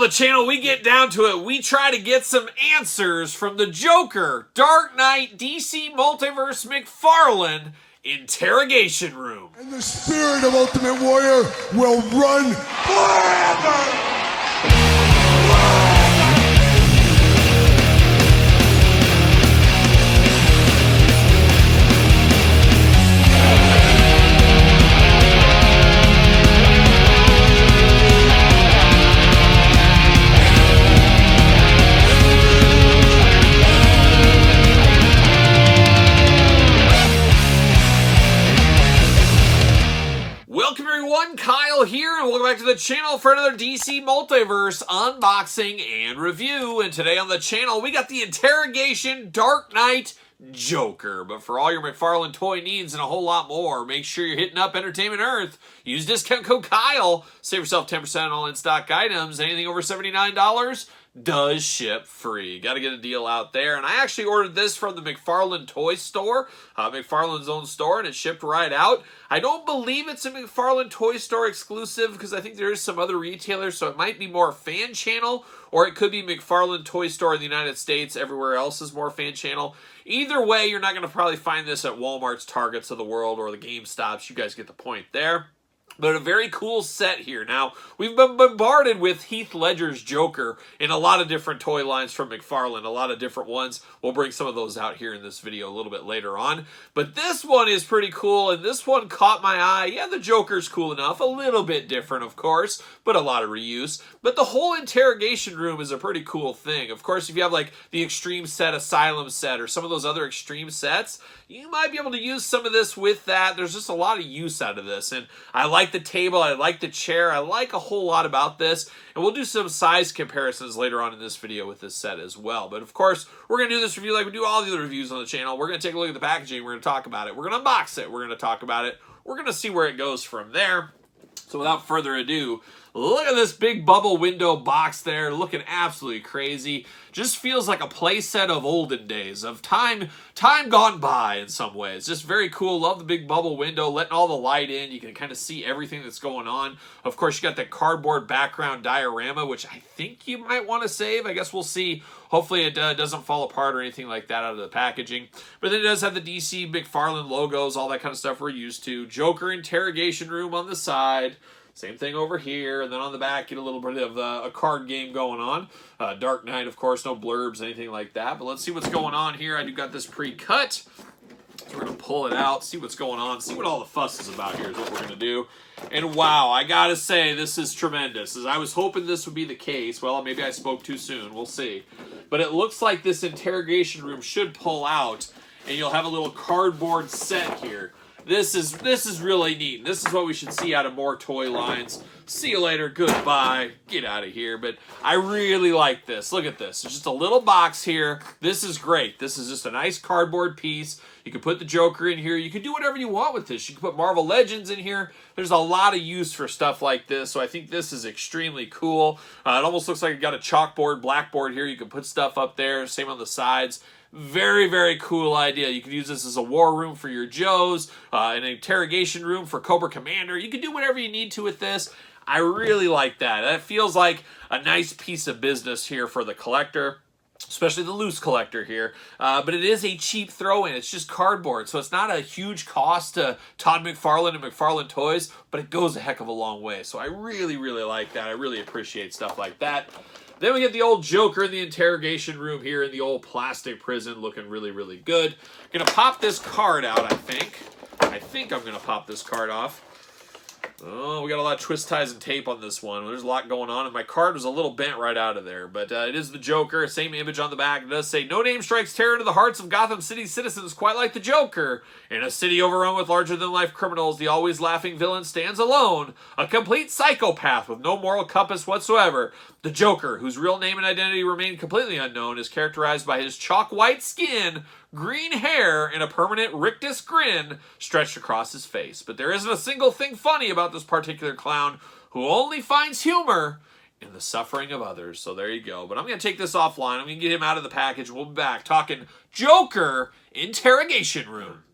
the channel, we get down to it. We try to get some answers from the Joker, Dark Knight, DC Multiverse McFarlane Interrogation Room. And the spirit of Ultimate Warrior will run forever! Kyle here, and welcome back to the channel for another DC Multiverse unboxing and review. And today on the channel, we got the Interrogation Dark Knight Joker. But for all your McFarlane toy needs and a whole lot more, make sure you're hitting up Entertainment Earth. Use discount code Kyle. Save yourself 10% on all in-stock items. Anything over $79 does ship free. Got to get a deal out there. And I actually ordered this from the McFarlane toy store, McFarlane's own store, and it shipped right out. I don't believe it's a McFarlane toy store exclusive because I think there is some other retailers, so it might be more fan channel, or it could be McFarlane toy store in the United States. Everywhere else is more fan channel. Either way, you're not going to probably find this at Walmart's, Targets of the world, or the GameStops. You guys get the point there. But a very cool set here. Now, we've been bombarded with Heath Ledger's Joker in a lot of different toy lines from McFarlane, a lot of different ones. We'll bring some of those out here in this video a little bit later on. But this one is pretty cool, and this one caught my eye. Yeah, the Joker's cool enough. A little bit different, of course, but a lot of reuse. But the whole Interrogation Room is a pretty cool thing. Of course, if you have like the Extreme set, Asylum set, or some of those other Extreme sets, you might be able to use some of this with that. There's just a lot of use out of this, and I like the table, I like the chair, I like a whole lot about this, and we'll do some size comparisons later on in this video with this set as well. But of course, we're going to do this review like we do all the other reviews on the channel. We're going to take a look at the packaging, we're going to talk about it, we're going to unbox it, we're going to talk about it, we're going to see where it goes from there. So without further ado, look at this big bubble window box there, looking absolutely crazy. Just feels like a playset of olden days, of time gone by in some ways. Just very cool. Love the big bubble window, letting all the light in. You can kind of see everything that's going on. Of course, you got that cardboard background diorama, which I think you might want to save. I guess we'll see. Hopefully it doesn't fall apart or anything like that out of the packaging. But then it does have the DC McFarlane logos, all that kind of stuff we're used to. Joker Interrogation Room on the side. Same thing over here, and then on the back, get a little bit of a card game going on. Dark Knight, of course, no blurbs, anything like that. But let's see what's going on here. I do got this pre-cut, so we're going to pull it out, see what's going on, see what all the fuss is about here is what we're going to do. And wow, I got to say, this is tremendous. As I was hoping this would be the case. Well, maybe I spoke too soon. We'll see. But it looks like this Interrogation Room should pull out, and you'll have a little cardboard set here. This is really neat. This is what we should see out of more toy lines. See you later. Goodbye. Get out of here. But I really like this. Look at this. It's just a little box here. This is great. This is just a nice cardboard piece. You can put the Joker in here. You can do whatever you want with this. You can put Marvel Legends in here. There's a lot of use for stuff like this, so I think this is extremely cool. It almost looks like you got a chalkboard, blackboard here. You can put stuff up there. Same on the sides. Very, very cool idea. You could use this as a war room for your Joes, an interrogation room for Cobra Commander. You can do whatever you need to with this. I really like that. That feels like a nice piece of business here for the collector, especially the loose collector here. But it is a cheap throw-in. It's just cardboard, so it's not a huge cost to Todd McFarlane and McFarlane Toys, but it goes a heck of a long way. So I really, really like that. I really appreciate stuff like that. Then we get the old Joker in the Interrogation Room here in the old plastic prison, looking really, really good. I'm going to pop this card out, I think. I think I'm going to pop this card off. Oh, we got a lot of twist ties and tape on this one. There's a lot going on, and my card was a little bent right out of there. But it is the Joker, same image on the back. It does say, "No name strikes terror to the hearts of Gotham City citizens quite like the Joker. In a city overrun with larger-than-life criminals, the always laughing villain stands alone, a complete psychopath with no moral compass whatsoever. The Joker, whose real name and identity remain completely unknown, is characterized by his chalk-white skin, green hair, and a permanent rictus grin stretched across his face. But there isn't a single thing funny about this particular clown, who only finds humor in the suffering of others." So there you go. But I'm going to take this offline. I'm going to get him out of the package. We'll be back talking Joker Interrogation Room.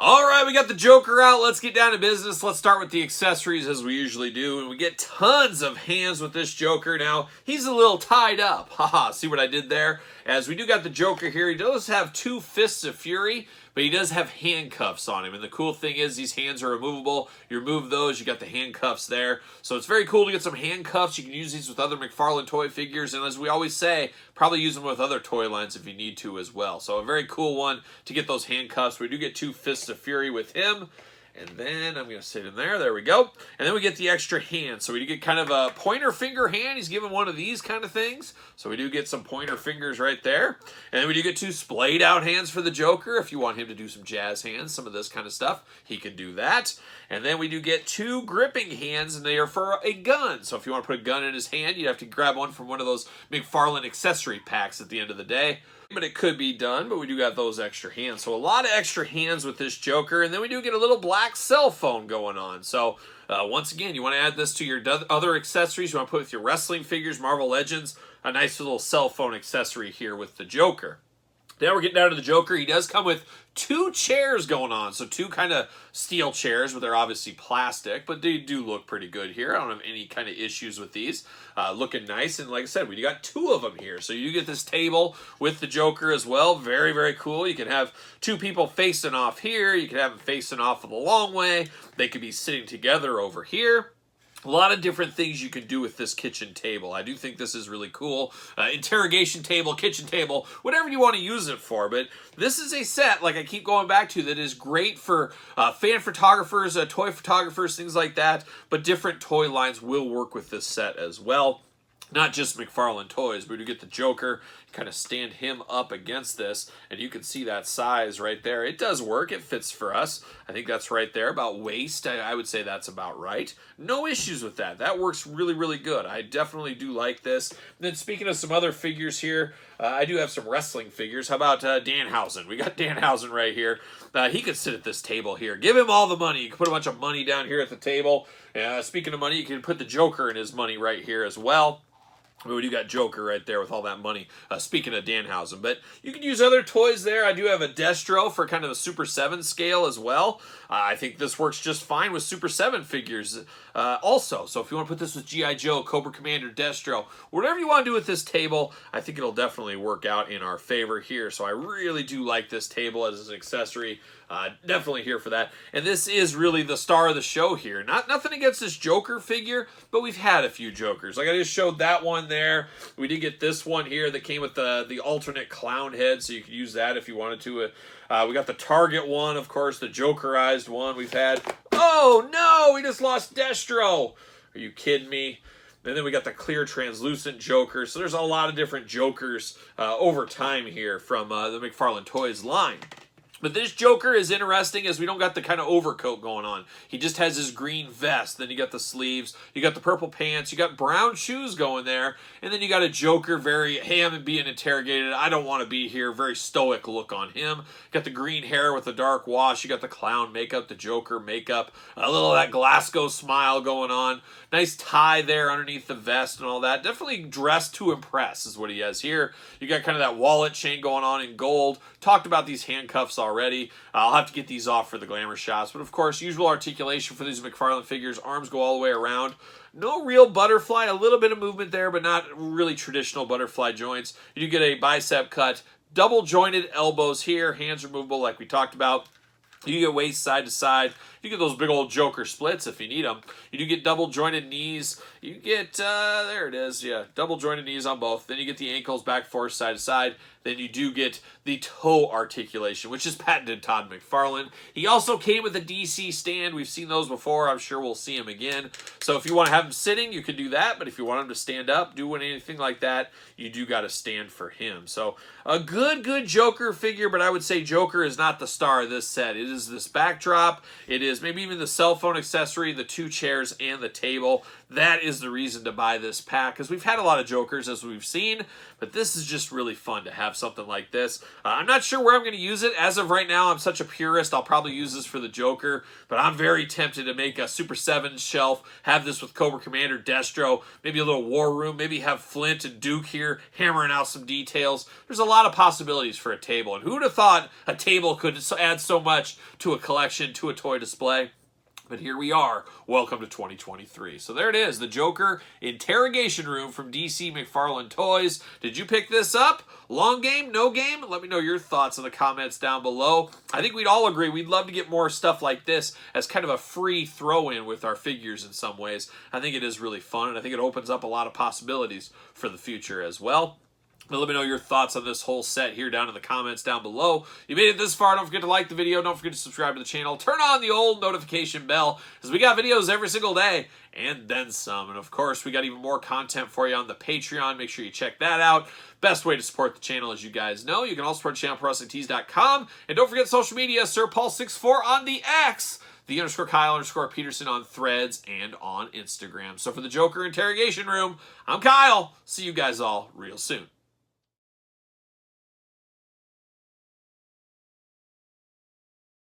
All right, we got the Joker out. Let's get down to business. Let's start with the accessories as we usually do. And we get tons of hands with this Joker. Now, he's a little tied up. Haha, see what I did there? As we do got the Joker here, he does have 2 Fists of Fury, but he does have handcuffs on him. And the cool thing is these hands are removable. You remove those, you got the handcuffs there. So it's very cool to get some handcuffs. You can use these with other McFarlane toy figures. And as we always say, probably use them with other toy lines if you need to as well. So a very cool one to get those handcuffs. We do get 2 Fists of Fury with him. And then I'm going to sit in there. There we go. And then we get the extra hand. So we do get kind of a pointer finger hand. He's given one of these kind of things. So we do get some pointer fingers right there. And then we do get 2 splayed out hands for the Joker. If you want him to do some jazz hands, some of this kind of stuff, he can do that. And then we do get 2 gripping hands, and they are for a gun. So if you want to put a gun in his hand, you'd have to grab one from one of those McFarlane accessory packs at the end of the day. But it could be done, but we do got those extra hands. So a lot of extra hands with this Joker. And then we do get a little black cell phone going on. So once again, you want to add this to your other accessories. You want to put with your wrestling figures, Marvel Legends, a nice little cell phone accessory here with the Joker. Now we're getting down to the Joker. He does come with 2 chairs going on. So 2 kind of steel chairs, but they're obviously plastic. But they do look pretty good here. I don't have any kind of issues with these. Looking nice. And like I said, we got 2 of them here. So you get this table with the Joker as well. Very, very cool. You can have 2 people facing off here. You can have them facing off of the long way. They could be sitting together over here. A lot of different things you can do with this kitchen table. I do think this is really cool. Interrogation table, kitchen table, whatever you want to use it for. But this is a set, like I keep going back to, that is great for fan photographers, toy photographers, things like that. But different toy lines will work with this set as well. Not just McFarlane toys, but you get the Joker, kind of stand him up against this, and you can see that size right there. It does work. It fits for us. I think that's right there. About waist, I would say that's about right. No issues with that. That works really, really good. I definitely do like this. And then speaking of some other figures here, I do have some wrestling figures. How about Danhausen? We got Danhausen right here. He could sit at this table here. Give him all the money. You can put a bunch of money down here at the table. Speaking of money, you can put the Joker in his money right here as well. We do got Joker right there with all that money. Speaking of Danhausen. But you can use other toys there. I do have a Destro for kind of a Super 7 scale as well. I think this works just fine with Super 7 figures also. So if you want to put this with G.I. Joe, Cobra Commander, Destro, whatever you want to do with this table, I think it'll definitely work out in our favor here. So I really do like this table as an accessory. Definitely here for that. And this is really the star of the show here. Nothing against this Joker figure, but we've had a few Jokers. Like I just showed that one there. We did get this one here that came with the alternate clown head, so you could use that if you wanted to. We got the Target one, of course, the Jokerized one we've had. Oh, no! We just lost Destro! Are you kidding me? And then we got the clear translucent Joker. So there's a lot of different Jokers over time here from the McFarlane Toys line. But this Joker is interesting as we don't got the kind of overcoat going on. He just has his green vest. Then you got the sleeves. You got the purple pants. You got brown shoes going there. And then you got a Joker very, hey, I'm being interrogated. I don't want to be here. Very stoic look on him. Got the green hair with the dark wash. You got the clown makeup, the Joker makeup. A little of that Glasgow smile going on. Nice tie there underneath the vest and all that. Definitely dressed to impress is what he has here. You got kind of that wallet chain going on in gold. Talked about these handcuffs already. I'll have to get these off for the glamour shots. But of course, usual articulation for these McFarlane figures. Arms go all the way around. No real butterfly. A little bit of movement there, but not really traditional butterfly joints. You do get a bicep cut. Double jointed elbows here. Hands removable like we talked about. You get waist side to side. You get those big old Joker splits if you need them. You do get double jointed knees. You get, there it is, yeah, double jointed knees on both. Then you get the ankles back forth side to side. Then you do get the toe articulation, which is patented Todd McFarlane. He also came with a DC stand. We've seen those before. I'm sure we'll see him again. So if you want to have him sitting, you can do that. But if you want him to stand up, do anything like that, you do got to stand for him. So a good Joker figure, but I would say Joker is not the star of this set. It is this backdrop. It is maybe even the cell phone accessory, the 2 chairs, and the table. that is the reason to buy this pack, because we've had a lot of Jokers as we've seen, but this is just really fun to have something like this. I'm not sure where I'm going to use it. As of right now, I'm such a purist, I'll probably use this for the Joker, but I'm very tempted to make a Super 7 shelf, have this with Cobra Commander, Destro, maybe a little War Room, maybe have Flint and Duke here hammering out some details. There's a lot of possibilities for a table, and who would have thought a table could add so much to a collection, to a toy display? But here we are. Welcome to 2023. So there it is, the Joker Interrogation Room from DC McFarlane Toys. Did you pick this up? Long game? No game? Let me know your thoughts in the comments down below. I think we'd all agree we'd love to get more stuff like this as kind of a free throw-in with our figures in some ways. I think it is really fun, and I think it opens up a lot of possibilities for the future as well. But let me know your thoughts on this whole set here down in the comments down below. You made it this far, don't forget to like the video, don't forget to subscribe to the channel, turn on the old notification bell, because we got videos every single day, and then some. And of course, we got even more content for you on the Patreon. Make sure you check that out. Best way to support the channel, as you guys know. You can also support the channel at ProWrestlingTees.com. And don't forget social media, SirPaul64 on the X, the _Kyle_Peterson on Threads and on Instagram. So for the Joker Interrogation Room, I'm Kyle. See you guys all real soon.